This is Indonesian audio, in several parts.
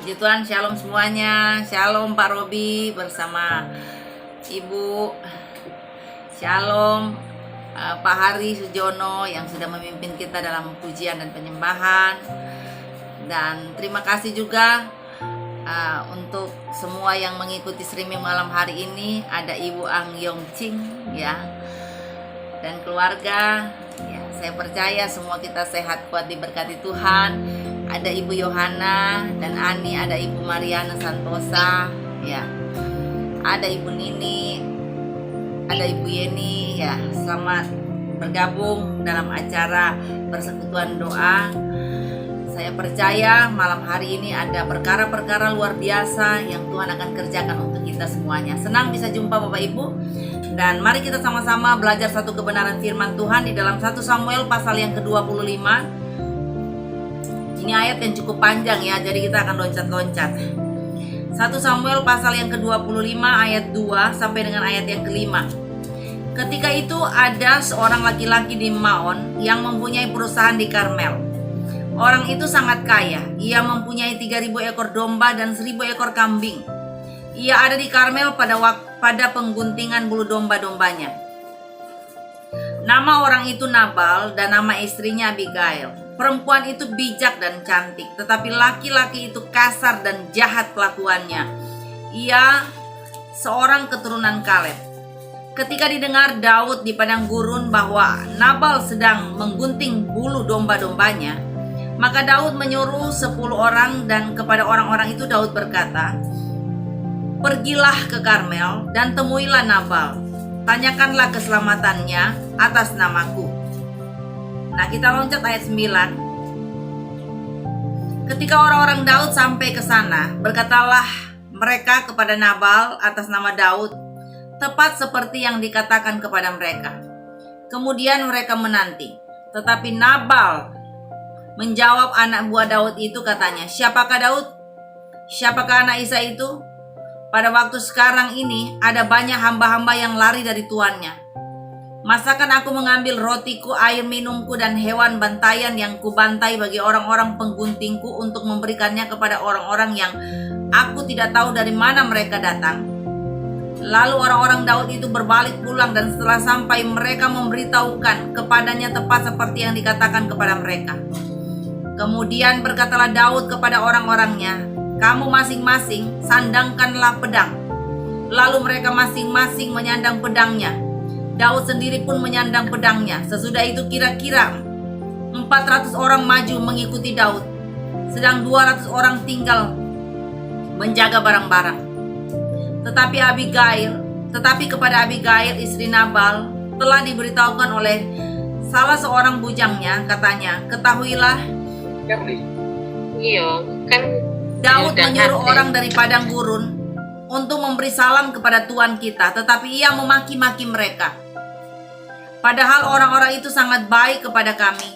Puji Tuhan, shalom semuanya. Shalom Pak Robi bersama Ibu. Shalom Pak Hari Sujono yang sudah memimpin kita dalam pujian dan penyembahan. Dan terima kasih juga untuk semua yang mengikuti streaming malam hari ini. Ada Ibu Ang Yong Ching ya, dan keluarga ya. Saya percaya semua kita sehat, kuat, diberkati Tuhan. Ada Ibu Yohana dan Ani, ada Ibu Mariana Santosa ya, ada Ibu Nini, ada Ibu Yeni ya. Selamat bergabung dalam acara persekutuan doa. Saya percaya malam hari ini ada perkara-perkara luar biasa yang Tuhan akan kerjakan untuk kita semuanya. Senang bisa jumpa Bapak Ibu. Dan mari kita sama-sama belajar satu kebenaran firman Tuhan di dalam 1 Samuel pasal yang ke-25. Ini ayat yang cukup panjang ya, jadi kita akan loncat-loncat. 1 Samuel pasal yang ke-25 ayat 2 sampai dengan ayat yang ke-5. Ketika itu ada seorang laki-laki di Maon yang mempunyai perusahaan di Karmel. Orang itu sangat kaya. Ia mempunyai 3.000 ekor domba dan 1.000 ekor kambing. Ia ada di Karmel pada pengguntingan bulu domba-dombanya. Nama orang itu Nabal dan nama istrinya Abigail. Perempuan itu bijak dan cantik, tetapi laki-laki itu kasar dan jahat kelakuannya. Ia seorang keturunan Kaleb. Ketika didengar Daud di padang gurun bahwa Nabal sedang menggunting bulu domba-dombanya, maka Daud menyuruh 10 orang, dan kepada orang-orang itu Daud berkata, "Pergilah ke Karmel dan temuilah Nabal. Tanyakanlah keselamatannya atas namaku." Nah, kita loncat ayat 9. Ketika orang-orang Daud sampai ke sana, berkatalah mereka kepada Nabal atas nama Daud, tepat seperti yang dikatakan kepada mereka. Kemudian mereka menanti. Tetapi Nabal menjawab anak buah Daud itu, katanya, "Siapakah Daud? Siapakah anak Isai itu? Pada waktu sekarang ini ada banyak hamba-hamba yang lari dari tuannya. Masakan aku mengambil rotiku, air minumku, dan hewan bantayan yang kubantai bagi orang-orang pengguntingku untuk memberikannya kepada orang-orang yang aku tidak tahu dari mana mereka datang?" Lalu orang-orang Daud itu berbalik pulang, dan setelah sampai mereka memberitahukan kepadanya tepat seperti yang dikatakan kepada mereka. Kemudian berkatalah Daud kepada orang-orangnya, "Kamu masing-masing sandangkanlah pedang." Lalu mereka masing-masing menyandang pedangnya. Daud sendiri pun menyandang pedangnya. Sesudah itu kira-kira 400 orang maju mengikuti Daud, sedang 200 orang tinggal menjaga barang-barang. Tetapi kepada Abigail istri Nabal telah diberitahukan oleh salah seorang bujangnya, katanya, "Ketahuilah, iya kan Daud menyuruh orang dari padang gurun untuk memberi salam kepada tuan kita, tetapi ia memaki-maki mereka. Padahal orang-orang itu sangat baik kepada kami.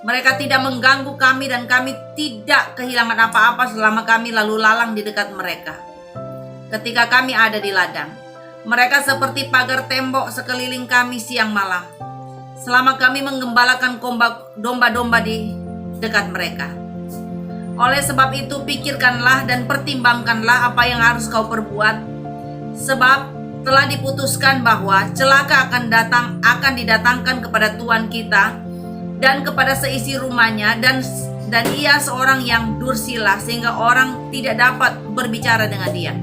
Mereka tidak mengganggu kami dan kami tidak kehilangan apa-apa selama kami lalu lalang di dekat mereka. Ketika kami ada di ladang, mereka seperti pagar tembok sekeliling kami siang malam, selama kami menggembalakan domba-domba di dekat mereka. Oleh sebab itu pikirkanlah dan pertimbangkanlah apa yang harus kau perbuat, sebab telah diputuskan bahwa celaka akan didatangkan kepada tuan kita dan kepada seisi rumahnya, dan ia seorang yang dursila sehingga orang tidak dapat berbicara dengan dia."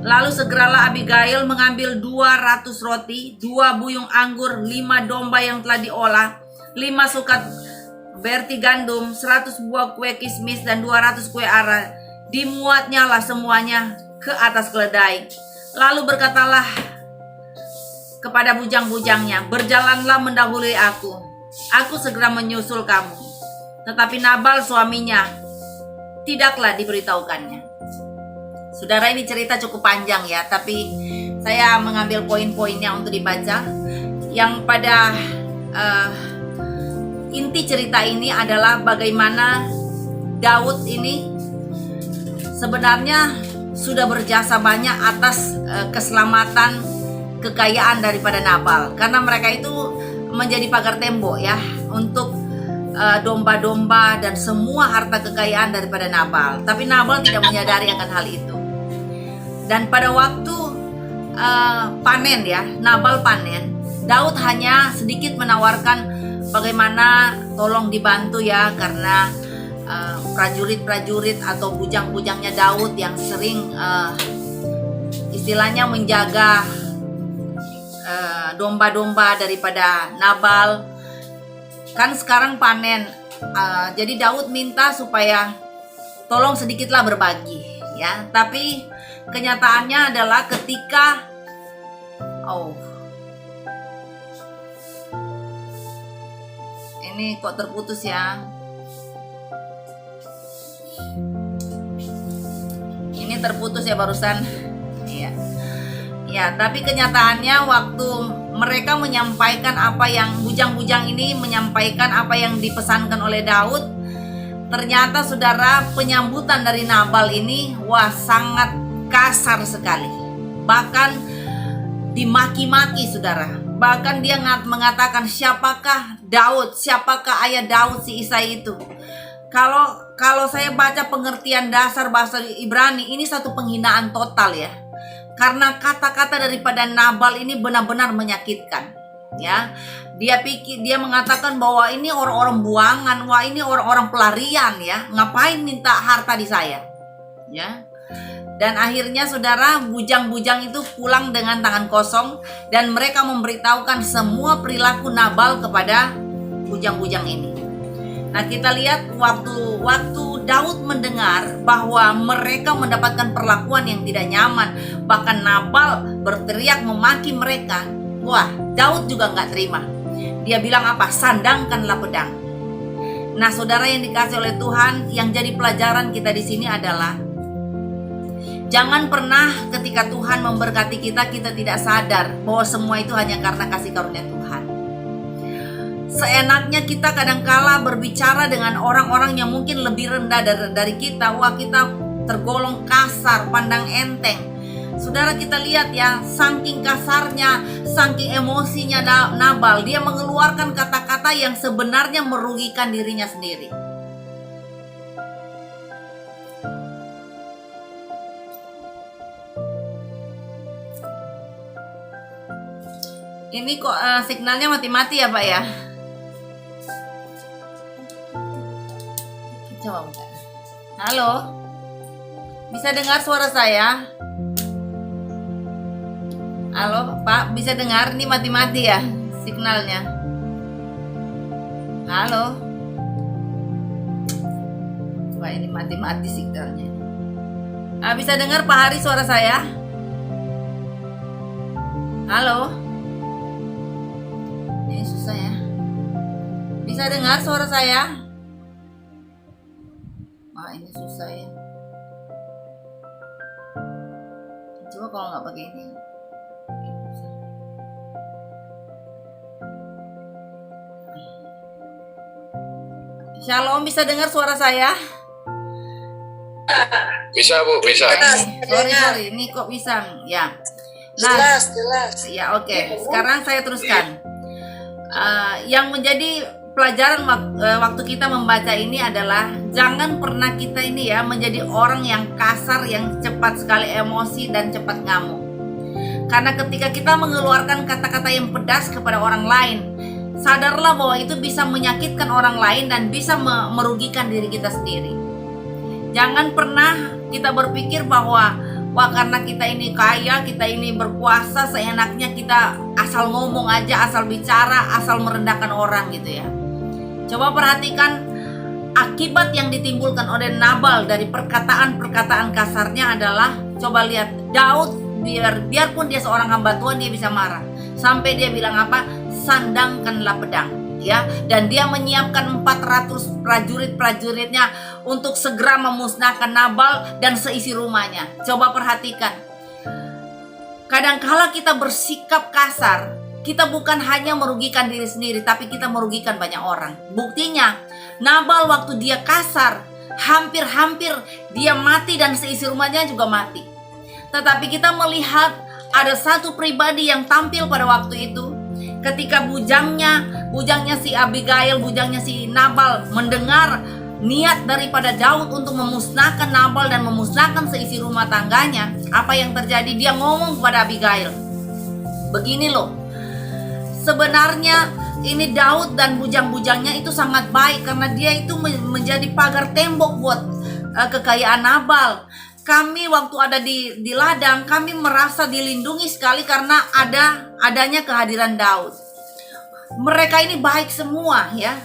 Lalu segeralah Abigail mengambil 200 roti, 2 buyung anggur, 5 domba yang telah diolah, 5 sukat berti gandum, 100 buah kue kismis, dan 200 kue ara. Dimuatnya lah semuanya ke atas keledai. Lalu berkatalah kepada bujang-bujangnya, "Berjalanlah mendahului aku. Aku segera menyusul kamu." Tetapi Nabal suaminya tidaklah diberitahukannya. Saudara, ini cerita cukup panjang ya, tapi saya mengambil poin-poinnya untuk dibaca. Yang pada inti cerita ini adalah bagaimana Daud ini sebenarnya sudah berjasa banyak atas keselamatan, kekayaan daripada Nabal, karena mereka itu menjadi pagar tembok ya untuk domba-domba dan semua harta kekayaan daripada Nabal. Tapi Nabal tidak menyadari akan hal itu. Dan pada waktu panen ya, Nabal panen, Daud hanya sedikit menawarkan bagaimana tolong dibantu ya, karena prajurit-prajurit atau bujang-bujangnya Daud yang sering istilahnya menjaga domba-domba daripada Nabal kan sekarang panen. Jadi Daud minta supaya tolong sedikitlah berbagi ya. Tapi kenyataannya adalah ketika ini kok terputus ya. Ini terputus ya barusan. Iya. Ya, tapi kenyataannya waktu mereka menyampaikan apa yang bujang-bujang ini menyampaikan apa yang dipesankan oleh Daud, ternyata saudara penyambutan dari Nabal ini sangat kasar sekali. Bahkan dimaki-maki saudara. Bahkan dia mengatakan siapakah Daud, siapakah ayah Daud si Isai itu. Kalau saya baca pengertian dasar bahasa Ibrani, ini satu penghinaan total ya. Karena kata-kata daripada Nabal ini benar-benar menyakitkan ya. Dia mengatakan bahwa ini orang-orang buangan, ini orang-orang pelarian ya. Ngapain minta harta di saya ya. Dan akhirnya saudara, bujang-bujang itu pulang dengan tangan kosong dan mereka memberitahukan semua perilaku Nabal kepada bujang-bujang ini. Nah, kita lihat waktu Daud mendengar bahwa mereka mendapatkan perlakuan yang tidak nyaman, bahkan Nabal berteriak memaki mereka. Daud juga nggak terima. Dia bilang apa? Sandangkanlah pedang. Nah, saudara yang dikasih oleh Tuhan, yang jadi pelajaran kita di sini adalah jangan pernah ketika Tuhan memberkati kita tidak sadar bahwa semua itu hanya karena kasih karunia Tuhan. Seenaknya kita kadangkala berbicara dengan orang-orang yang mungkin lebih rendah dari kita. Kita tergolong kasar, pandang enteng. Saudara, kita lihat ya, saking kasarnya, saking emosinya Nabal, dia mengeluarkan kata-kata yang sebenarnya merugikan dirinya sendiri. Ini kok signalnya mati-mati ya Pak ya? Coba buka. Halo? Bisa dengar suara saya? Halo Pak, bisa dengar? Ini mati-mati ya signalnya. Halo? Wah, ini mati-mati signalnya. Bisa dengar Pak Hari suara saya? Halo? Ini susah ya. Bisa dengar suara saya? Ini susah ya. Coba kalau nggak pakai ini. Shalom, bisa dengar suara saya? Bisa Bu, bisa. Sorry, ini kok bisa ya. Nah, jelas. Ya oke. Sekarang saya teruskan. Yang menjadi pelajaran waktu kita membaca ini adalah jangan pernah kita ini ya menjadi orang yang kasar, yang cepat sekali emosi dan cepat ngamuk. Karena ketika kita mengeluarkan kata-kata yang pedas kepada orang lain, sadarlah bahwa itu bisa menyakitkan orang lain dan bisa merugikan diri kita sendiri. Jangan pernah kita berpikir bahwa karena kita ini kaya, kita ini berkuasa, seenaknya kita asal ngomong aja, asal bicara, asal merendahkan orang gitu ya. Coba perhatikan akibat yang ditimbulkan oleh Nabal dari perkataan-perkataan kasarnya adalah, coba lihat Daud, biarpun dia seorang hamba Tuhan, dia bisa marah. Sampai dia bilang apa? Sandangkanlah pedang. Ya, dan dia menyiapkan 400 prajurit-prajuritnya untuk segera memusnahkan Nabal dan seisi rumahnya. Coba perhatikan. Kadangkala kita bersikap kasar, kita bukan hanya merugikan diri sendiri, tapi kita merugikan banyak orang. Buktinya, Nabal waktu dia kasar, hampir-hampir dia mati dan seisi rumahnya juga mati. Tetapi kita melihat ada satu pribadi yang tampil pada waktu itu. Ketika bujangnya si Abigail, bujangnya si Nabal mendengar niat daripada Daud untuk memusnahkan Nabal dan memusnahkan seisi rumah tangganya, apa yang terjadi? Dia ngomong kepada Abigail, begini loh, sebenarnya ini Daud dan bujang-bujangnya itu sangat baik karena dia itu menjadi pagar tembok buat kekayaan Nabal. Kami waktu ada di ladang, kami merasa dilindungi sekali karena adanya kehadiran Daud. Mereka ini baik semua ya.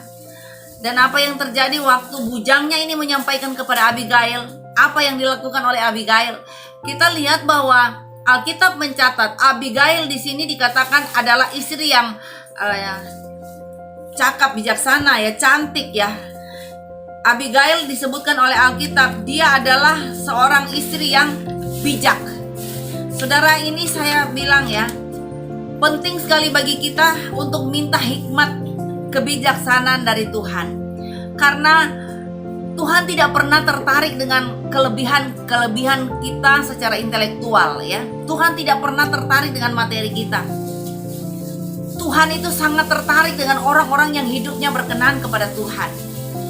Dan apa yang terjadi waktu bujangnya ini menyampaikan kepada Abigail, apa yang dilakukan oleh Abigail? Kita lihat bahwa Alkitab mencatat Abigail di sini dikatakan adalah istri yang cakap, bijaksana ya, cantik ya. Abigail disebutkan oleh Alkitab, dia adalah seorang istri yang bijak. Saudara, ini saya bilang ya, penting sekali bagi kita untuk minta hikmat, kebijaksanaan dari Tuhan. Karena Tuhan tidak pernah tertarik dengan kelebihan kita secara intelektual ya. Tuhan tidak pernah tertarik dengan materi kita. Tuhan itu sangat tertarik dengan orang-orang yang hidupnya berkenan kepada Tuhan.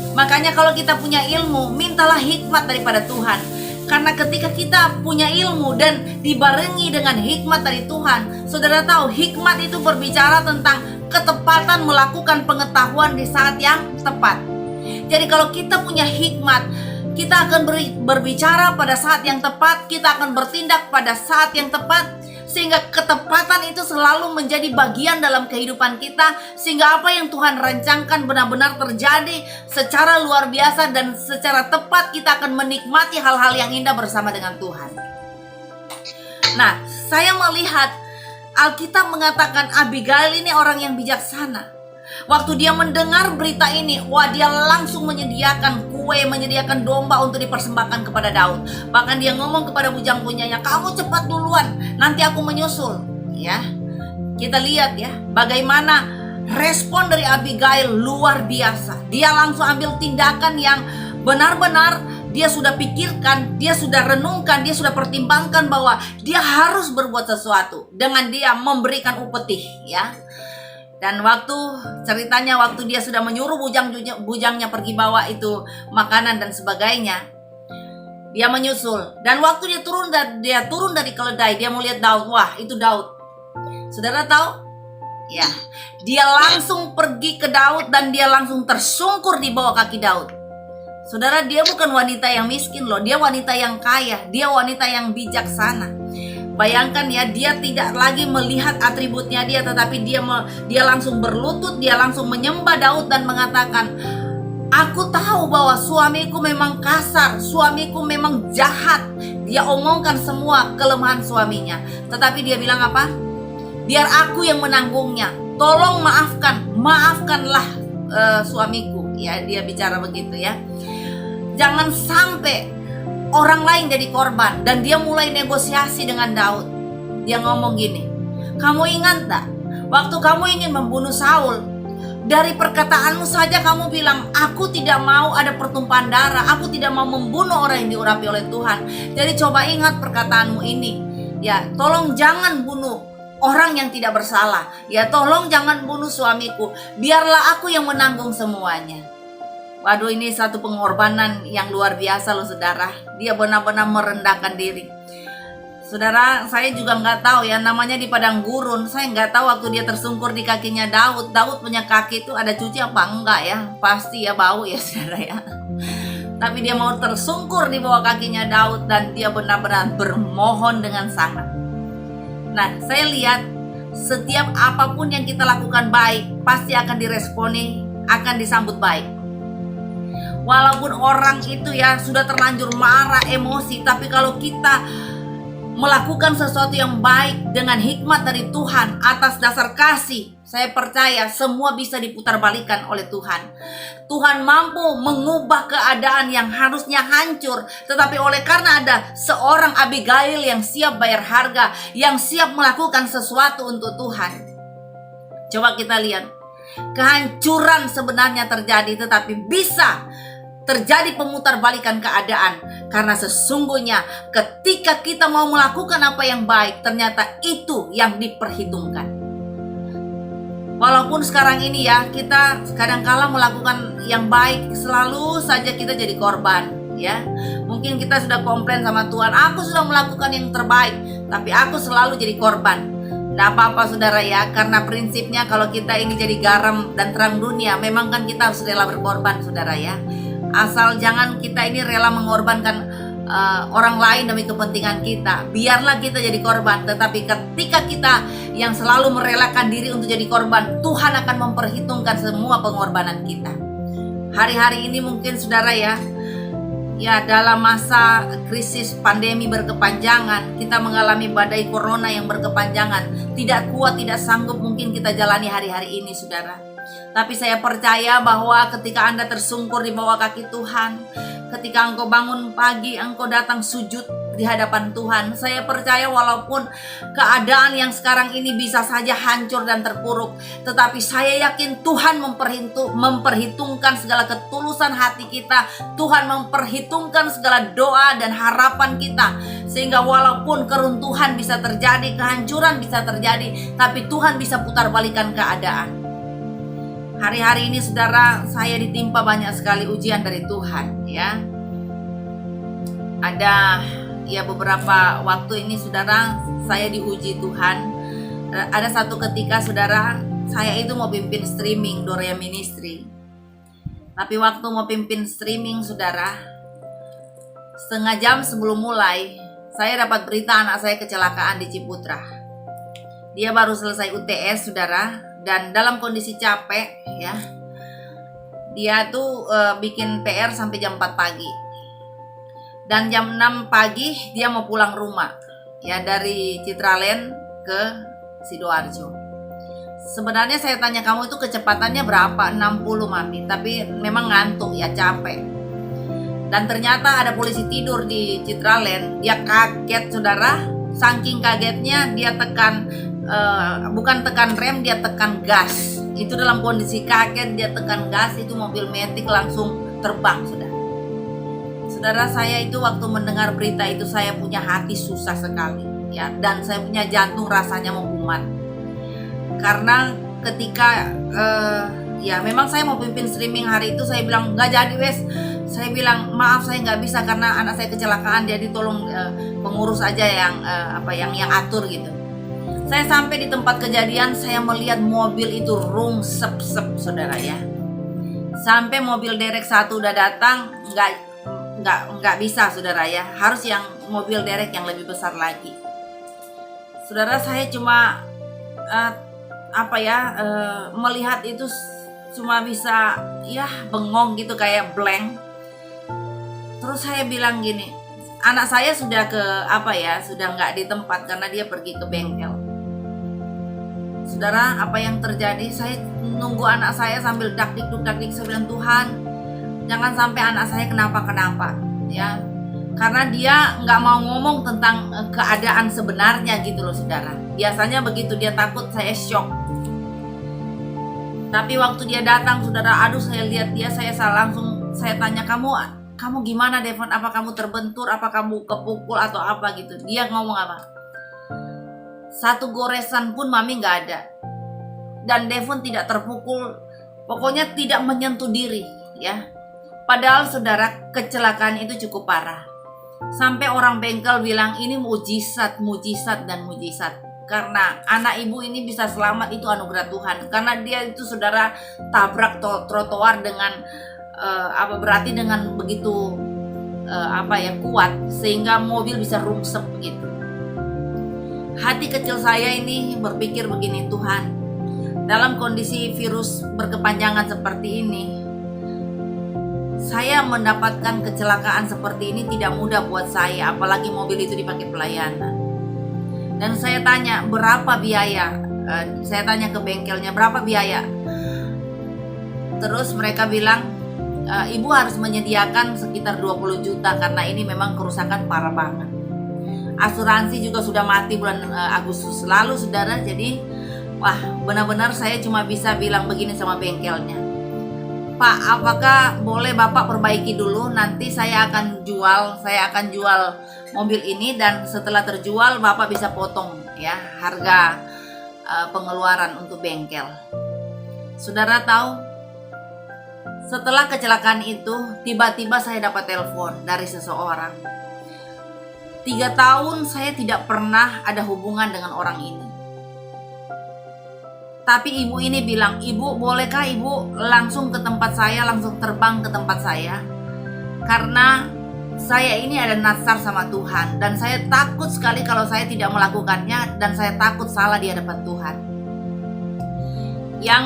Makanya kalau kita punya ilmu, mintalah hikmat daripada Tuhan. Karena ketika kita punya ilmu dan dibarengi dengan hikmat dari Tuhan, saudara tahu hikmat itu berbicara tentang ketepatan melakukan pengetahuan di saat yang tepat. Jadi kalau kita punya hikmat, kita akan berbicara pada saat yang tepat, kita akan bertindak pada saat yang tepat, sehingga ketepatan itu selalu menjadi bagian dalam kehidupan kita, sehingga apa yang Tuhan rancangkan benar-benar terjadi secara luar biasa dan secara tepat. Kita akan menikmati hal-hal yang indah bersama dengan Tuhan. Nah, saya melihat Alkitab mengatakan Abigail ini orang yang bijaksana. Waktu dia mendengar berita ini, dia langsung menyediakan kue, menyediakan domba untuk dipersembahkan kepada Daud. Bahkan dia ngomong kepada bujang-bujangnya, kamu cepat duluan, nanti aku menyusul. Ya, kita lihat ya, bagaimana respon dari Abigail luar biasa. Dia langsung ambil tindakan yang benar-benar dia sudah pikirkan, dia sudah renungkan, dia sudah pertimbangkan bahwa dia harus berbuat sesuatu dengan dia memberikan upeti ya. Dan ceritanya waktu dia sudah menyuruh bujangnya pergi bawa itu makanan dan sebagainya, dia menyusul. Dan waktu dia turun dari keledai, dia mau lihat Daud. Wah, itu Daud. Saudara tahu? Ya, dia langsung pergi ke Daud dan dia langsung tersungkur di bawah kaki Daud. Saudara, dia bukan wanita yang miskin loh, dia wanita yang kaya, dia wanita yang bijaksana. Bayangkan ya, dia tidak lagi melihat atributnya dia, tetapi dia langsung berlutut, dia langsung menyembah Daud dan mengatakan, aku tahu bahwa suamiku memang kasar, suamiku memang jahat. Dia omongkan semua kelemahan suaminya, tetapi dia bilang apa? Biar aku yang menanggungnya, tolong maafkanlah suamiku. Ya, dia bicara begitu ya. Jangan sampai orang lain jadi korban. Dan dia mulai negosiasi dengan Daud. Dia ngomong gini, kamu ingat tak waktu kamu ingin membunuh Saul, dari perkataanmu saja kamu bilang, aku tidak mau ada pertumpahan darah, aku tidak mau membunuh orang yang diurapi oleh Tuhan. Jadi coba ingat perkataanmu ini. Ya, tolong jangan bunuh orang yang tidak bersalah. Ya, tolong jangan bunuh suamiku, biarlah aku yang menanggung semuanya. Waduh, ini satu pengorbanan yang luar biasa loh saudara. Dia benar-benar merendahkan diri. Saudara, saya juga nggak tahu ya, namanya di padang gurun. Saya nggak tahu waktu dia tersungkur di kakinya Daud. Daud punya kaki itu ada cuci apa enggak ya? Pasti ya bau ya saudara ya. Tapi dia mau tersungkur di bawah kakinya Daud dan dia benar-benar bermohon dengan sangat. Nah, saya lihat setiap apapun yang kita lakukan baik pasti akan diresponi, akan disambut baik. Walaupun orang itu ya sudah terlanjur marah, emosi, tapi kalau kita melakukan sesuatu yang baik dengan hikmat dari Tuhan atas dasar kasih, saya percaya semua bisa diputarbalikkan oleh Tuhan. Tuhan mampu mengubah keadaan yang harusnya hancur, tetapi oleh karena ada seorang Abigail yang siap bayar harga, yang siap melakukan sesuatu untuk Tuhan. Coba kita lihat, kehancuran sebenarnya terjadi, tetapi bisa terjadi pemutarbalikan keadaan. Karena sesungguhnya ketika kita mau melakukan apa yang baik, ternyata itu yang diperhitungkan. Walaupun sekarang ini ya kita kadang-kala melakukan yang baik, selalu saja kita jadi korban ya. Mungkin kita sudah komplain sama Tuhan, aku sudah melakukan yang terbaik, tapi aku selalu jadi korban. Tidak apa-apa saudara ya, karena prinsipnya kalau kita ini jadi garam dan terang dunia, memang kan kita harus rela berkorban saudara ya. Asal jangan kita ini rela mengorbankan orang lain demi kepentingan kita. Biarlah kita jadi korban, tetapi ketika kita yang selalu merelakan diri untuk jadi korban, Tuhan akan memperhitungkan semua pengorbanan kita. Hari-hari ini mungkin saudara ya dalam masa krisis pandemi berkepanjangan, kita mengalami badai corona yang berkepanjangan. Tidak kuat, tidak sanggup mungkin kita jalani hari-hari ini saudara. Tapi saya percaya bahwa ketika Anda tersungkur di bawah kaki Tuhan, ketika engkau bangun pagi, engkau datang sujud di hadapan Tuhan, saya percaya walaupun keadaan yang sekarang ini bisa saja hancur dan terpuruk, tetapi saya yakin Tuhan memperhitungkan segala ketulusan hati kita. Tuhan memperhitungkan segala doa dan harapan kita, sehingga walaupun keruntuhan bisa terjadi, kehancuran bisa terjadi, tapi Tuhan bisa putar balikan keadaan. Hari-hari ini saudara, saya ditimpa banyak sekali ujian dari Tuhan ya. Ada ya beberapa waktu ini saudara, saya diuji Tuhan. Ada satu ketika saudara, saya itu mau pimpin streaming Dorea Ministry. Tapi waktu mau pimpin streaming saudara, setengah jam sebelum mulai, saya dapat berita anak saya kecelakaan di Ciputra. Dia baru selesai UTS saudara, dan dalam kondisi capek ya. Dia tuh bikin PR sampai jam 4 pagi. Dan jam 6 pagi dia mau pulang rumah ya, dari Citraland ke Sidoarjo. Sebenarnya saya tanya, kamu itu kecepatannya berapa? 60 mami, tapi memang ngantuk ya, capek. Dan ternyata ada polisi tidur di Citraland. Dia kaget saudara, saking kagetnya dia bukan tekan rem, dia tekan gas. Itu dalam kondisi kaget dia tekan gas, itu mobil metik langsung terbang saudara. Saudara, saya itu waktu mendengar berita itu saya punya hati susah sekali ya, dan saya punya jantung rasanya mau kumat. Karena ketika ya memang saya mau pimpin streaming hari itu, saya bilang nggak jadi wes. Saya bilang maaf, saya nggak bisa karena anak saya kecelakaan, jadi tolong pengurus aja yang yang atur gitu. Saya sampai di tempat kejadian, saya melihat mobil itu rungsep-sep saudara ya. Sampai mobil derek 1 udah datang, nggak bisa saudara ya. Harus yang mobil derek yang lebih besar lagi. Saudara, saya cuma melihat itu cuma bisa ya bengong gitu, kayak blank. Terus saya bilang gini, anak saya sudah sudah nggak di tempat karena dia pergi ke bengkel. Saudara, apa yang terjadi? Saya nunggu anak saya sambil dakdik. Saya bilang, Tuhan, jangan sampai anak saya kenapa-kenapa ya. Karena dia nggak mau ngomong tentang keadaan sebenarnya gitu loh saudara. Biasanya begitu, dia takut saya shock. Tapi waktu dia datang saudara, saya lihat dia, saya langsung tanya, kamu gimana Devon? Apa kamu terbentur? Apa kamu kepukul atau apa gitu? Dia ngomong apa? Satu goresan pun mami nggak ada. Dan Devon tidak terpukul, pokoknya tidak menyentuh diri ya. Padahal saudara, kecelakaan itu cukup parah. Sampai orang bengkel bilang ini mujizat. Karena anak ibu ini bisa selamat itu anugerah Tuhan. Karena dia itu saudara tabrak trotoar dengan berarti dengan begitu kuat sehingga mobil bisa rungsep begitu. Hati kecil saya ini berpikir begini, Tuhan, dalam kondisi virus berkepanjangan seperti ini, saya mendapatkan kecelakaan seperti ini tidak mudah buat saya, apalagi mobil itu dipakai pelayanan. Dan saya tanya, berapa biaya? Saya tanya ke bengkelnya, berapa biaya? Terus mereka bilang, ibu harus menyediakan sekitar 20 juta karena ini memang kerusakan parah banget. Asuransi juga sudah mati bulan Agustus lalu saudara. Jadi benar-benar saya cuma bisa bilang begini sama bengkelnya, Pak, apakah boleh Bapak perbaiki dulu, nanti saya akan jual mobil ini, dan setelah terjual Bapak bisa potong ya harga pengeluaran untuk bengkel. Saudara tahu, setelah kecelakaan itu, tiba-tiba saya dapat telepon dari seseorang. 3 tahun saya tidak pernah ada hubungan dengan orang ini. Tapi ibu ini bilang, "Ibu, bolehkah ibu langsung ke tempat saya, langsung terbang ke tempat saya? Karena saya ini ada nazar sama Tuhan dan saya takut sekali kalau saya tidak melakukannya dan saya takut salah di hadapan Tuhan." Yang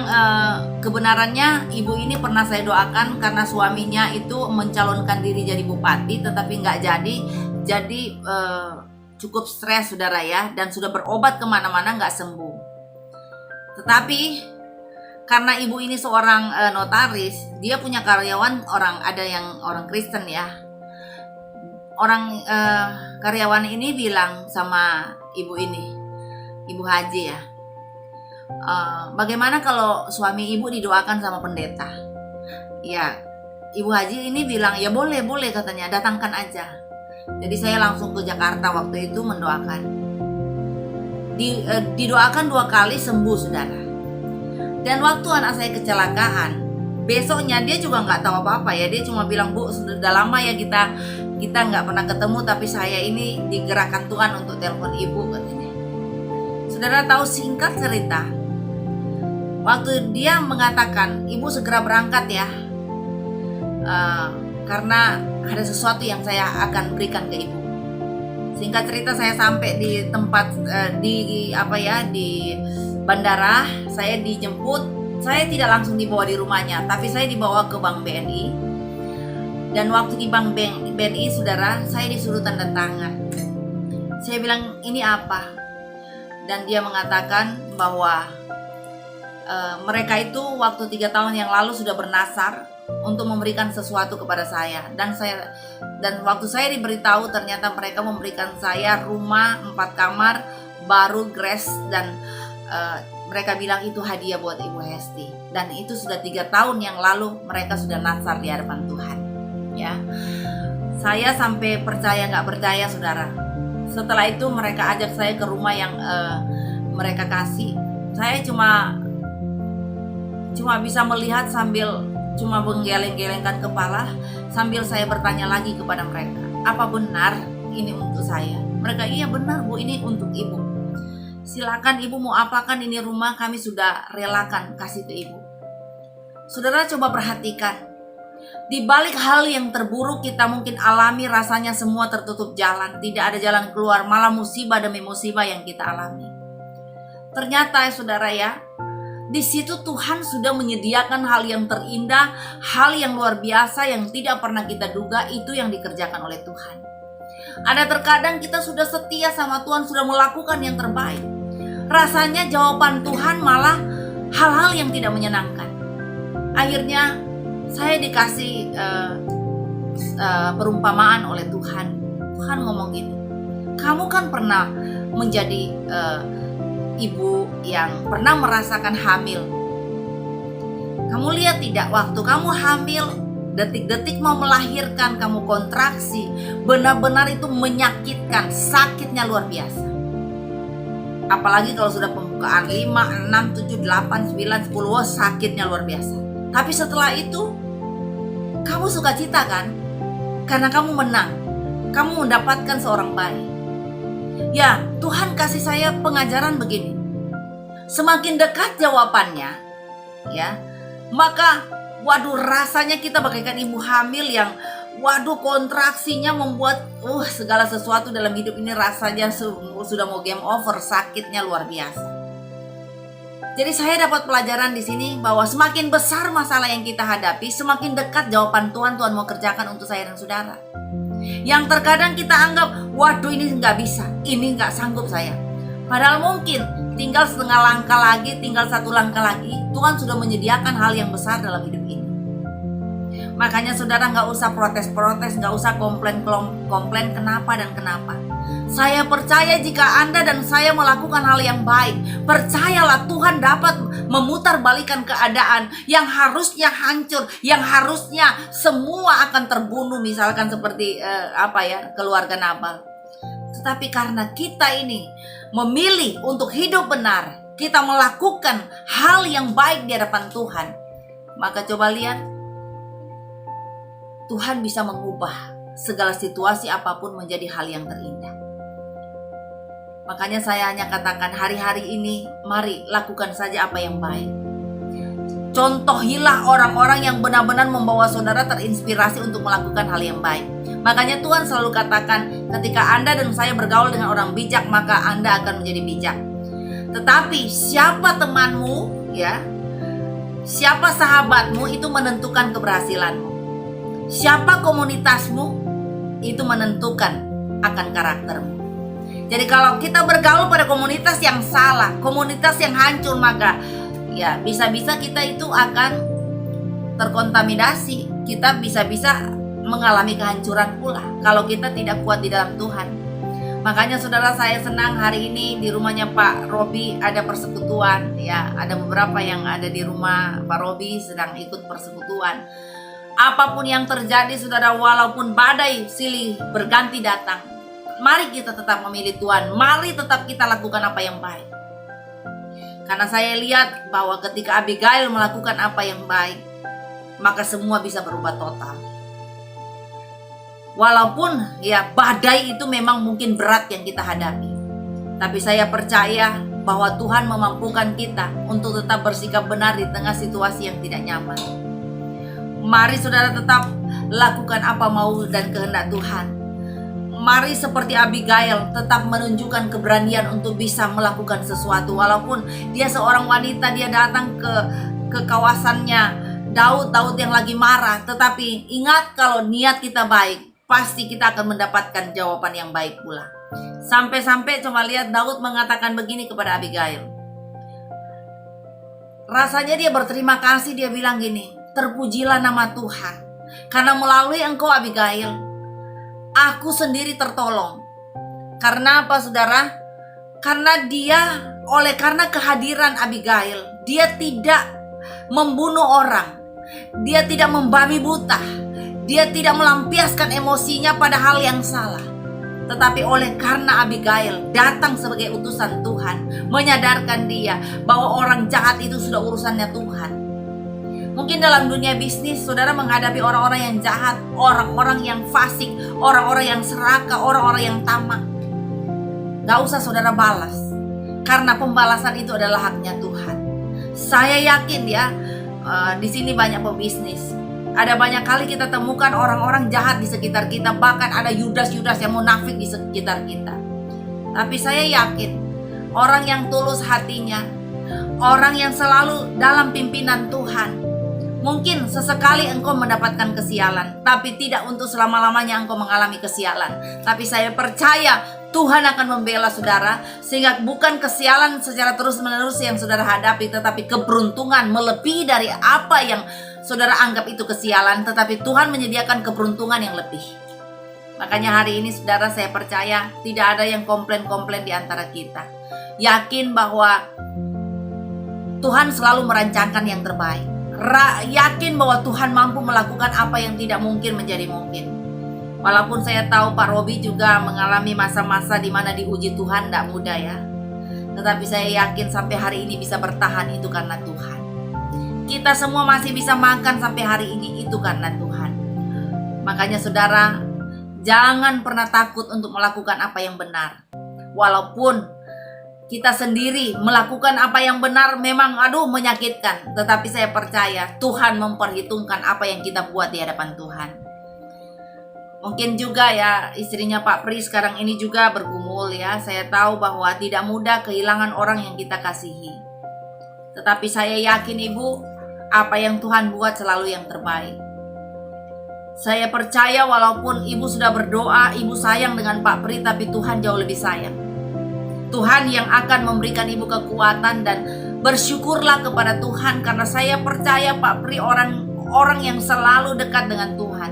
kebenarannya ibu ini pernah saya doakan karena suaminya itu mencalonkan diri jadi bupati tetapi nggak jadi cukup stres saudara ya, dan sudah berobat kemana-mana nggak sembuh. Tetapi karena ibu ini seorang notaris, dia punya karyawan ada yang orang Kristen ya. Orang karyawan ini bilang sama ibu ini, Ibu Haji ya, bagaimana kalau suami ibu didoakan sama pendeta? Ya, Ibu Haji ini bilang, ya boleh katanya, datangkan aja. Jadi saya langsung ke Jakarta waktu itu mendoakan. Didoakan 2 kali sembuh saudara. Dan waktu anak saya kecelakaan, besoknya dia juga nggak tahu apa-apa ya. Dia cuma bilang, "Bu, sudah lama ya kita nggak pernah ketemu, tapi saya ini digerakkan Tuhan untuk telepon ibu," katanya. Saudara tahu, singkat cerita, waktu dia mengatakan, "Ibu segera berangkat ya, karena ada sesuatu yang saya akan berikan ke ibu." Singkat cerita, saya sampai di tempat di bandara, saya dijemput. Saya tidak langsung dibawa di rumahnya, tapi saya dibawa ke Bank BNI. Dan waktu di Bank BNI, saudara, saya disuruh tanda tangan. Saya bilang, "Ini apa?" Dan dia mengatakan bahwa mereka itu waktu 3 tahun yang lalu sudah bernasar untuk memberikan sesuatu kepada saya. Dan waktu saya diberitahu, ternyata mereka memberikan saya rumah 4 kamar baru grass, dan mereka bilang itu hadiah buat Ibu Hesti. Dan itu sudah 3 tahun yang lalu mereka sudah nasar di hadapan Tuhan ya. Saya sampai percaya nggak percaya saudara. Setelah itu mereka ajak saya ke rumah yang mereka kasih. Saya cuma bisa melihat sambil cuma menggeleng-gelengkan kepala sambil saya bertanya lagi kepada mereka, "Apa benar ini untuk saya?" Mereka, "Iya benar Bu, ini untuk Ibu. Silakan Ibu mau apakan, ini rumah kami sudah relakan kasih ke Ibu." Saudara coba perhatikan, di balik hal yang terburuk kita mungkin alami, rasanya semua tertutup jalan, tidak ada jalan keluar, malah musibah demi musibah yang kita alami. Ternyata saudara ya, di situ Tuhan sudah menyediakan hal yang terindah, hal yang luar biasa yang tidak pernah kita duga, itu yang dikerjakan oleh Tuhan. Ada terkadang kita sudah setia sama Tuhan, sudah melakukan yang terbaik. Rasanya jawaban Tuhan malah hal-hal yang tidak menyenangkan. Akhirnya saya dikasih perumpamaan oleh Tuhan. Tuhan ngomong gini, "Kamu kan pernah menjadi ibu yang pernah merasakan hamil. Kamu lihat tidak, waktu kamu hamil, detik-detik mau melahirkan, kamu kontraksi, benar-benar itu menyakitkan, sakitnya luar biasa. Apalagi kalau sudah pembukaan 5, 6, 7, 8, 9, 10, sakitnya luar biasa. Tapi setelah itu, kamu sukacita kan? Karena kamu menang, kamu mendapatkan seorang bayi." Ya, Tuhan kasih saya pengajaran begini. Semakin dekat jawabannya, ya, maka waduh rasanya kita bagaikan ibu hamil yang waduh kontraksinya membuat segala sesuatu dalam hidup ini rasanya sudah mau game over, sakitnya luar biasa. Jadi saya dapat pelajaran di sini bahwa semakin besar masalah yang kita hadapi, semakin dekat jawaban Tuhan mau kerjakan untuk saya dan saudara. Yang terkadang kita anggap, waduh ini nggak bisa, ini nggak sanggup saya. Padahal mungkin tinggal setengah langkah lagi, tinggal 1 langkah lagi, Tuhan sudah menyediakan hal yang besar dalam hidup ini. Makanya saudara nggak usah protes-protes, nggak usah komplain kenapa dan kenapa. Saya percaya jika Anda dan saya melakukan hal yang baik, percayalah Tuhan dapat memutarbalikkan keadaan yang harusnya hancur, yang harusnya semua akan terbunuh, misalkan seperti keluarga Nabal. Tetapi karena kita ini memilih untuk hidup benar, kita melakukan hal yang baik di hadapan Tuhan, maka coba lihat, Tuhan bisa mengubah segala situasi apapun menjadi hal yang terindah. Makanya saya hanya katakan hari-hari ini, mari lakukan saja apa yang baik. Contohilah orang-orang yang benar-benar membawa saudara terinspirasi untuk melakukan hal yang baik. Makanya Tuhan selalu katakan, ketika Anda dan saya bergaul dengan orang bijak, maka Anda akan menjadi bijak. Tetapi siapa temanmu, ya, siapa sahabatmu itu menentukan keberhasilanmu. Siapa komunitasmu itu menentukan akan karaktermu. Jadi kalau kita bergaul pada komunitas yang salah, komunitas yang hancur, maka ya bisa-bisa kita itu akan terkontaminasi. Kita bisa-bisa mengalami kehancuran pula kalau kita tidak kuat di dalam Tuhan. Makanya saudara, saya senang hari ini di rumahnya Pak Robi ada persekutuan, ya, ada beberapa yang ada di rumah Pak Robi sedang ikut persekutuan. Apapun yang terjadi saudara, walaupun badai silih berganti datang, mari kita tetap memilih Tuhan, mari tetap kita lakukan apa yang baik. Karena saya lihat bahwa ketika Abigail melakukan apa yang baik, maka semua bisa berubah total. Walaupun ya badai itu memang mungkin berat yang kita hadapi, tapi saya percaya bahwa Tuhan memampukan kita untuk tetap bersikap benar di tengah situasi yang tidak nyaman. Mari saudara tetap lakukan apa mau dan kehendak Tuhan. Mari seperti Abigail tetap menunjukkan keberanian untuk bisa melakukan sesuatu. Walaupun dia seorang wanita, dia datang ke kawasannya Daud yang lagi marah. Tetapi ingat, kalau niat kita baik, pasti kita akan mendapatkan jawaban yang baik pula. Sampai-sampai coba lihat, Daud mengatakan begini kepada Abigail. Rasanya dia berterima kasih, dia bilang gini, terpujilah nama Tuhan, karena melalui engkau Abigail, aku sendiri tertolong. Karena apa saudara? Karena karena kehadiran Abigail, dia tidak membunuh orang, dia tidak membabi buta, dia tidak melampiaskan emosinya pada hal yang salah. Tetapi oleh karena Abigail datang sebagai utusan Tuhan, menyadarkan dia bahwa orang jahat itu sudah urusannya Tuhan. Mungkin dalam dunia bisnis saudara menghadapi orang-orang yang jahat, orang-orang yang fasik, orang-orang yang serakah, orang-orang yang tamak. Gak usah saudara balas, karena pembalasan itu adalah haknya Tuhan. Saya yakin ya, di sini banyak pebisnis. Ada banyak kali kita temukan orang-orang jahat di sekitar kita, bahkan ada Yudas-Yudas yang munafik di sekitar kita. Tapi saya yakin orang yang tulus hatinya, orang yang selalu dalam pimpinan Tuhan, mungkin sesekali engkau mendapatkan kesialan, tapi tidak untuk selama-lamanya engkau mengalami kesialan. Tapi saya percaya Tuhan akan membela saudara, sehingga bukan kesialan secara terus-menerus yang saudara hadapi, tetapi keberuntungan melebihi dari apa yang saudara anggap itu kesialan, tetapi Tuhan menyediakan keberuntungan yang lebih. Makanya hari ini saudara, saya percaya tidak ada yang komplain-komplain di antara kita. Yakin bahwa Tuhan selalu merancangkan yang terbaik. Yakin bahwa Tuhan mampu melakukan apa yang tidak mungkin menjadi mungkin. Walaupun saya tahu Pak Robi juga mengalami masa-masa di mana diuji Tuhan, tidak mudah ya. Tetapi saya yakin sampai hari ini bisa bertahan itu karena Tuhan. Kita semua masih bisa makan sampai hari ini itu karena Tuhan. Makanya saudara, jangan pernah takut untuk melakukan apa yang benar. Walaupun kita sendiri melakukan apa yang benar memang menyakitkan, tetapi saya percaya Tuhan memperhitungkan apa yang kita buat di hadapan Tuhan. Mungkin juga ya istrinya Pak Pri sekarang ini juga bergumul ya. Saya tahu bahwa tidak mudah kehilangan orang yang kita kasihi. Tetapi saya yakin ibu, apa yang Tuhan buat selalu yang terbaik. Saya percaya walaupun ibu sudah berdoa, ibu sayang dengan Pak Pri, tapi Tuhan jauh lebih sayang. Tuhan yang akan memberikan ibu kekuatan, dan bersyukurlah kepada Tuhan, karena saya percaya Pak Pri orang yang selalu dekat dengan Tuhan.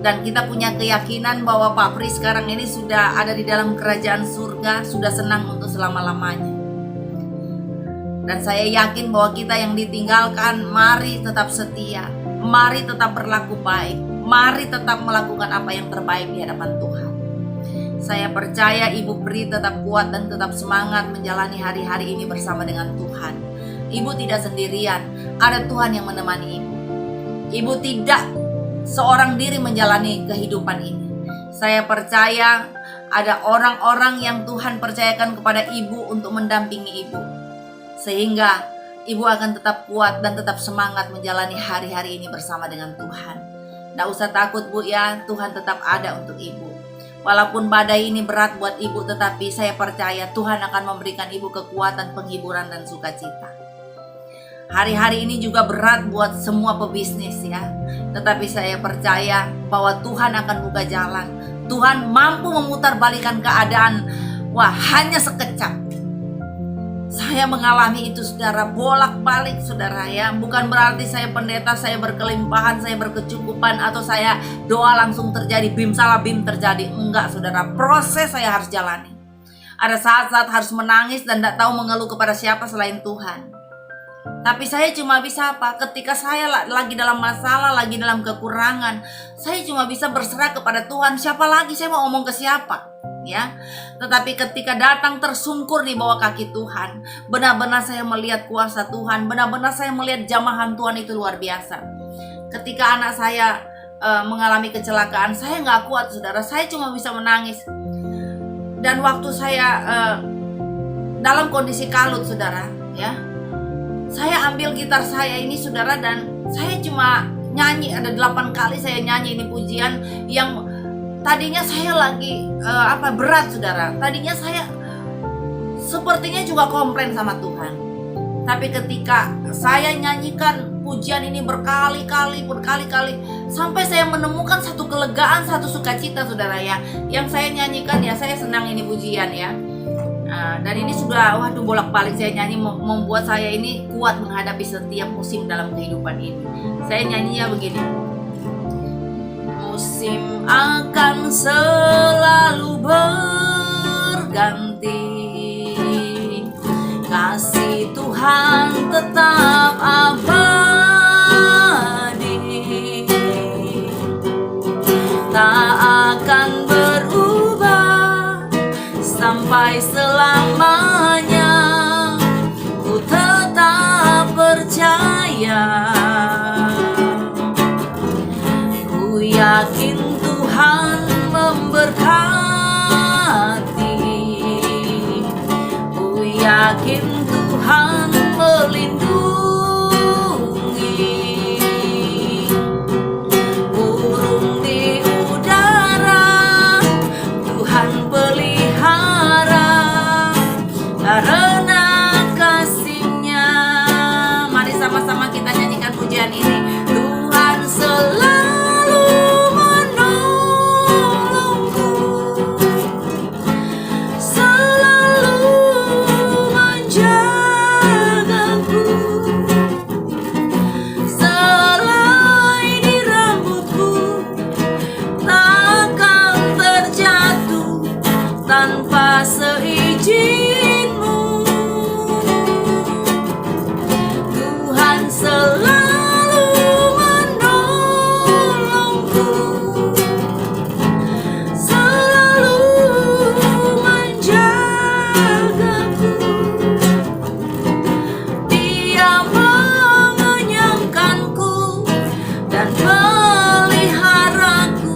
Dan kita punya keyakinan bahwa Pak Pri sekarang ini sudah ada di dalam kerajaan surga, sudah senang untuk selama-lamanya. Dan saya yakin bahwa kita yang ditinggalkan, mari tetap setia, mari tetap berlaku baik, mari tetap melakukan apa yang terbaik di hadapan Tuhan. Saya percaya Ibu Pri tetap kuat dan tetap semangat menjalani hari-hari ini bersama dengan Tuhan. Ibu tidak sendirian, ada Tuhan yang menemani Ibu. Ibu tidak seorang diri menjalani kehidupan ini. Saya percaya ada orang-orang yang Tuhan percayakan kepada Ibu untuk mendampingi Ibu, sehingga Ibu akan tetap kuat dan tetap semangat menjalani hari-hari ini bersama dengan Tuhan. Tidak usah takut Bu ya, Tuhan tetap ada untuk Ibu. Walaupun badai ini berat buat Ibu, tetapi saya percaya Tuhan akan memberikan Ibu kekuatan, penghiburan, dan sukacita. Hari-hari ini juga berat buat semua pebisnis ya, tetapi saya percaya bahwa Tuhan akan buka jalan. Tuhan mampu memutarbalikkan keadaan, hanya sekejap. Saya mengalami itu saudara, bolak-balik saudara ya. Bukan berarti saya pendeta, saya berkelimpahan, saya berkecukupan, atau saya doa langsung terjadi, bim salah bim terjadi. Enggak saudara, proses saya harus jalani. Ada saat-saat harus menangis dan tidak tahu mengeluh kepada siapa selain Tuhan. Tapi saya cuma bisa apa? Ketika saya lagi dalam masalah, lagi dalam kekurangan, saya cuma bisa berserah kepada Tuhan. Siapa lagi saya mau ngomong ke siapa? Ya, tetapi ketika datang tersungkur di bawah kaki Tuhan, benar-benar saya melihat kuasa Tuhan, benar-benar saya melihat jamahan Tuhan itu luar biasa. Ketika anak saya mengalami kecelakaan, saya nggak kuat saudara, saya cuma bisa menangis. Dan waktu saya dalam kondisi kalut saudara, ya, saya ambil gitar saya ini saudara, dan saya cuma nyanyi. Ada 8 kali saya nyanyi ini pujian yang tadinya saya lagi berat saudara. Tadinya saya sepertinya juga komplain sama Tuhan. Tapi ketika saya nyanyikan pujian ini berkali-kali, sampai saya menemukan satu kelegaan, satu sukacita saudara ya. Yang saya nyanyikan ya, saya senang ini pujian ya. Dan ini sudah bolak-balik saya nyanyi, membuat saya ini kuat menghadapi setiap musim dalam kehidupan ini. Saya nyanyinya begini. Musim akan selalu berganti, kasih Tuhan tetap abadi, tak akan berubah sampai selamanya. Ku tetap percaya, yakin Tuhan memberkati, ku yakin Tuhan melindungi. Burung di udara Tuhan pelihara karena kasih-Nya. Mari sama-sama kita nyanyikan pujian ini. Tuhan selalu tanpa seizin-Mu. Tuhan selalu menolongku, selalu menjagaku. Dia mengenyangkanku dan meliharaku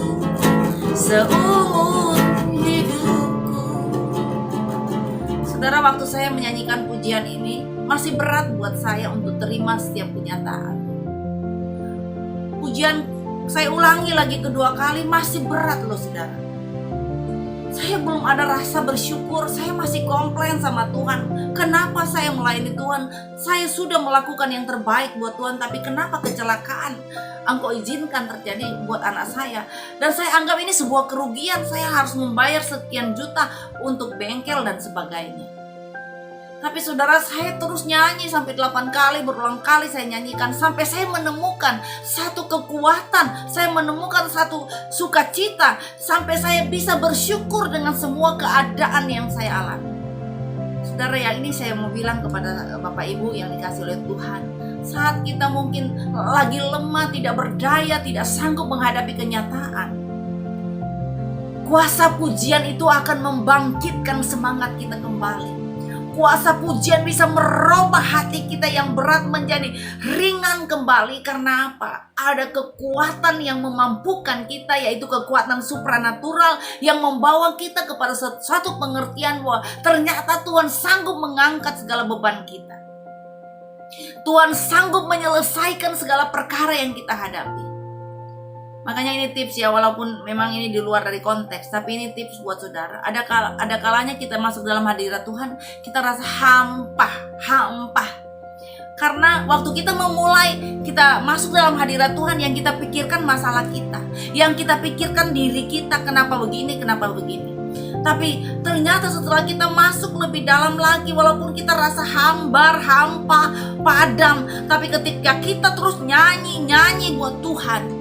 seumur hidupku. Saudara, waktu saya menyanyikan pujian ini masih berat buat saya untuk terima setiap kenyataan. Pujian saya ulangi lagi kedua kali, masih berat loh saudara. Saya belum ada rasa bersyukur, saya masih komplain sama Tuhan. Kenapa saya melayani Tuhan? Saya sudah melakukan yang terbaik buat Tuhan, tapi kenapa kecelakaan Engkau izinkan terjadi buat anak saya? Dan saya anggap ini sebuah kerugian, saya harus membayar sekian juta untuk bengkel dan sebagainya. Tapi saudara, saya terus nyanyi sampai 8 kali, berulang kali saya nyanyikan, sampai saya menemukan satu kekuatan, saya menemukan satu sukacita, sampai saya bisa bersyukur dengan semua keadaan yang saya alami. Saudara ya, ini saya mau bilang kepada Bapak Ibu yang dikasih oleh Tuhan, saat kita mungkin lagi lemah, tidak berdaya, tidak sanggup menghadapi kenyataan, Kuasa pujian itu akan membangkitkan semangat kita kembali. Kuasa pujian bisa merubah hati kita yang berat menjadi ringan kembali. Karena apa? Ada kekuatan yang memampukan kita, yaitu kekuatan supranatural yang membawa kita kepada suatu pengertian bahwa ternyata Tuhan sanggup mengangkat segala beban kita. Tuhan sanggup menyelesaikan segala perkara yang kita hadapi. Makanya ini tips ya, walaupun memang ini di luar dari konteks, tapi ini tips buat saudara. Ada kalanya kita masuk dalam hadirat Tuhan, kita rasa hampa. Karena waktu kita memulai, kita masuk dalam hadirat Tuhan, yang kita pikirkan masalah kita, yang kita pikirkan diri kita, kenapa begini. Tapi ternyata setelah kita masuk lebih dalam lagi, walaupun kita rasa hampa, padam, tapi ketika kita terus nyanyi buat Tuhan,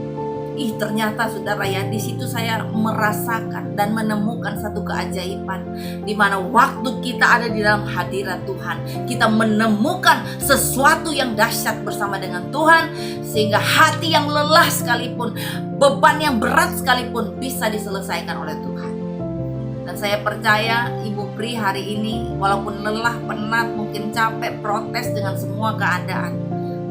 ternyata saudara ya, di situ saya merasakan dan menemukan satu keajaiban, di mana waktu kita ada di dalam hadirat Tuhan, kita menemukan sesuatu yang dahsyat bersama dengan Tuhan, sehingga hati yang lelah sekalipun, beban yang berat sekalipun bisa diselesaikan oleh Tuhan. Dan saya percaya Ibu Pri hari ini, walaupun lelah, penat, mungkin capek, protes dengan semua keadaan,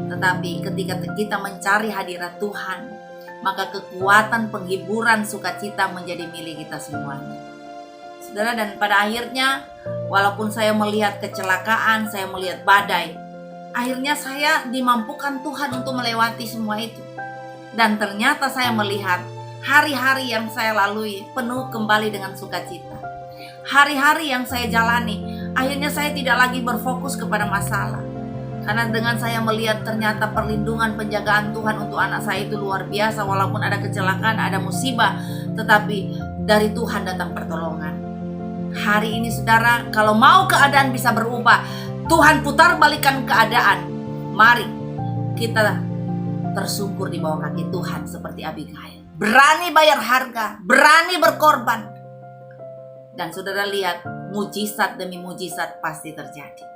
tetapi ketika kita mencari hadirat Tuhan, maka kekuatan, penghiburan, sukacita menjadi milik kita semuanya. Saudara, dan pada akhirnya, walaupun saya melihat kecelakaan, saya melihat badai, akhirnya saya dimampukan Tuhan untuk melewati semua itu. Dan ternyata saya melihat hari-hari yang saya lalui penuh kembali dengan sukacita. Hari-hari yang saya jalani, akhirnya saya tidak lagi berfokus kepada masalah. Karena dengan saya melihat ternyata perlindungan, penjagaan Tuhan untuk anak saya itu luar biasa. Walaupun ada kecelakaan, ada musibah, tetapi dari Tuhan datang pertolongan. Hari ini saudara, kalau mau keadaan bisa berubah, Tuhan putar balikan keadaan, mari kita tersungkur di bawah kaki Tuhan seperti Abigail. Berani bayar harga, berani berkorban. Dan saudara lihat, mujizat demi mujizat pasti terjadi.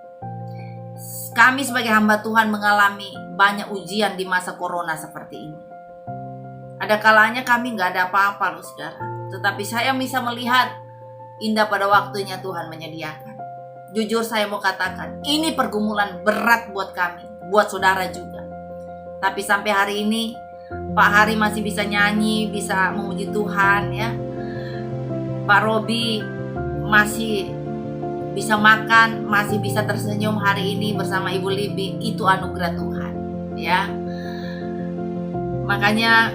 Kami sebagai hamba Tuhan mengalami banyak ujian di masa corona seperti ini. Ada kalanya kami gak ada apa-apa loh saudara, tetapi saya bisa melihat indah pada waktunya Tuhan menyediakan. Jujur saya mau katakan, ini pergumulan berat buat kami, buat saudara juga. Tapi sampai hari ini Pak Hari masih bisa nyanyi, bisa memuji Tuhan ya. Pak Robi masih bisa makan, masih bisa tersenyum hari ini bersama Ibu Libi. Itu anugerah Tuhan ya. Makanya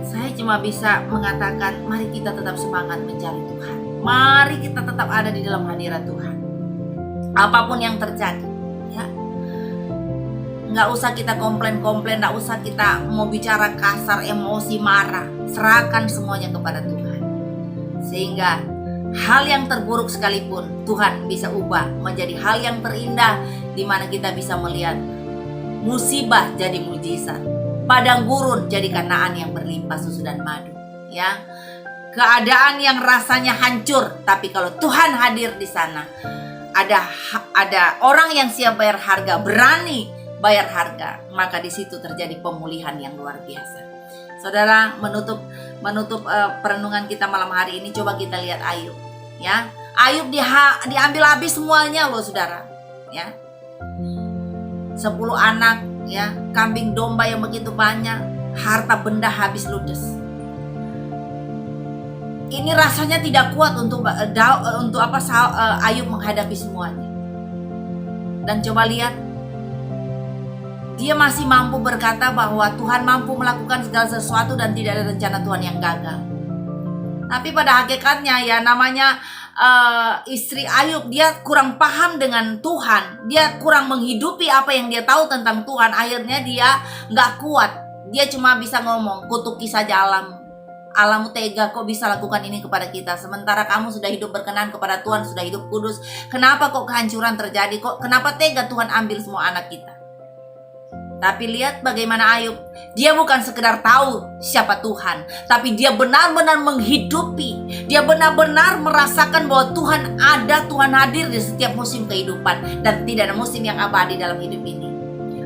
saya cuma bisa mengatakan, mari kita tetap semangat mencari Tuhan. Mari kita tetap ada di dalam hadirat Tuhan, apapun yang terjadi ya. Nggak usah kita komplain, nggak usah kita mau bicara kasar, emosi, marah. Serahkan semuanya kepada Tuhan, sehingga hal yang terburuk sekalipun Tuhan bisa ubah menjadi hal yang terindah, di mana kita bisa melihat musibah jadi mujizat, padang gurun jadi Kanaan yang berlimpah susu dan madu ya. Keadaan yang rasanya hancur, tapi kalau Tuhan hadir di sana, ada orang yang siap bayar harga, berani bayar harga, maka di situ terjadi pemulihan yang luar biasa. Saudara, menutup perenungan kita malam hari ini, coba kita lihat Ayub ya. Ayub diambil habis semuanya loh saudara ya. 10 anak ya, kambing domba yang begitu banyak, harta benda habis ludes. Ini rasanya tidak kuat untuk Ayub menghadapi semuanya. Dan coba lihat, dia masih mampu berkata bahwa Tuhan mampu melakukan segala sesuatu dan tidak ada rencana Tuhan yang gagal. Tapi pada hakikatnya ya, namanya istri Ayub, dia kurang paham dengan Tuhan. Dia kurang menghidupi apa yang dia tahu tentang Tuhan. Akhirnya dia gak kuat. Dia cuma bisa ngomong, kutuki saja alam. Alammu tega, kok bisa lakukan ini kepada kita, sementara kamu sudah hidup berkenan kepada Tuhan, sudah hidup kudus. Kenapa kok kehancuran terjadi? Kenapa tega Tuhan ambil semua anak kita? Tapi lihat bagaimana Ayub. Dia bukan sekedar tahu siapa Tuhan, tapi dia benar-benar menghidupi. Dia benar-benar merasakan bahwa Tuhan ada, Tuhan hadir di setiap musim kehidupan. Dan tidak ada musim yang abadi dalam hidup ini.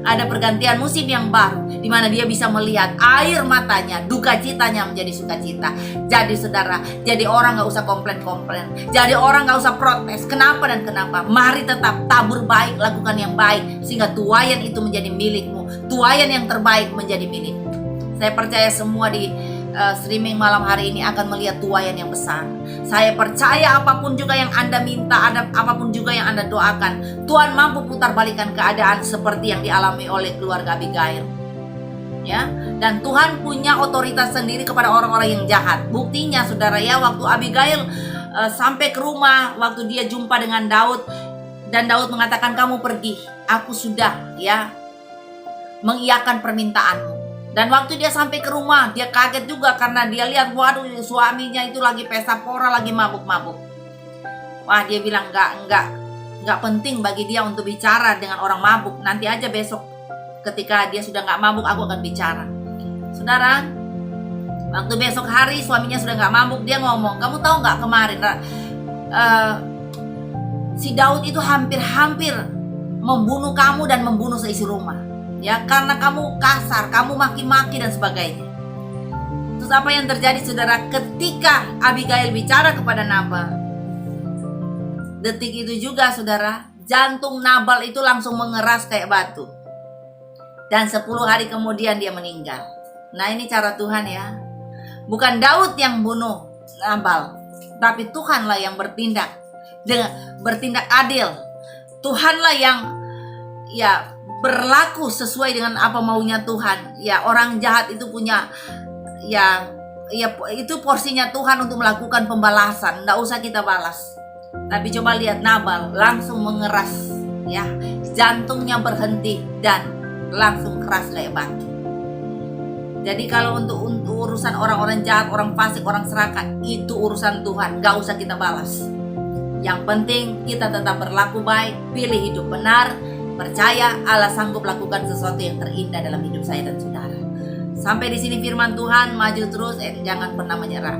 Ada pergantian musim yang baru, di mana dia bisa melihat air matanya, duka citanya menjadi sukacita. Jadi saudara, jadi orang gak usah komplain-komplain, jadi orang gak usah protes. Kenapa dan kenapa? Mari tetap tabur baik, lakukan yang baik, sehingga tuaian itu menjadi milikmu. Tuaian yang terbaik menjadi milikmu. Saya percaya semua di streaming malam hari ini akan melihat tuaian yang besar. Saya percaya apapun juga yang Anda minta, apapun juga yang Anda doakan, Tuhan mampu putar balikan keadaan seperti yang dialami oleh keluarga Abigail. Ya, dan Tuhan punya otoritas sendiri kepada orang-orang yang jahat. Buktinya saudara ya, waktu Abigail sampai ke rumah, waktu dia jumpa dengan Daud, dan Daud mengatakan, kamu pergi, aku sudah ya mengiyakan permintaanmu. Dan waktu dia sampai ke rumah, dia kaget juga karena dia lihat, waduh, suaminya itu lagi pesta pora, lagi mabuk-mabuk. Wah, dia bilang nggak penting bagi dia untuk bicara dengan orang mabuk. Nanti aja besok ketika dia sudah nggak mabuk, aku akan bicara. Saudara, waktu besok hari suaminya sudah nggak mabuk, dia ngomong, kamu tahu nggak kemarin si Daud itu hampir-hampir membunuh kamu dan membunuh seisi rumah. Ya, karena kamu kasar, kamu maki-maki dan sebagainya. Terus apa yang terjadi saudara ketika Abigail bicara kepada Nabal? Detik itu juga saudara, jantung Nabal itu langsung mengeras kayak batu. Dan 10 hari kemudian dia meninggal. Nah, ini cara Tuhan ya. Bukan Daud yang bunuh Nabal, tapi Tuhanlah yang bertindak adil. Tuhanlah yang berlaku sesuai dengan apa maunya Tuhan. Ya, orang jahat itu punya itu porsinya Tuhan untuk melakukan pembalasan. Nggak usah kita balas. Tapi coba lihat Nabal langsung mengeras, ya, jantungnya berhenti dan langsung keras kayak batu. Jadi kalau untuk urusan orang-orang jahat, orang fasik, orang serakah, itu urusan Tuhan. Nggak usah kita balas. Yang penting kita tetap berlaku baik, pilih hidup benar. Percaya Allah sanggup lakukan sesuatu yang terindah dalam hidup saya dan saudara. Sampai di sini firman Tuhan, maju terus, jangan pernah menyerah.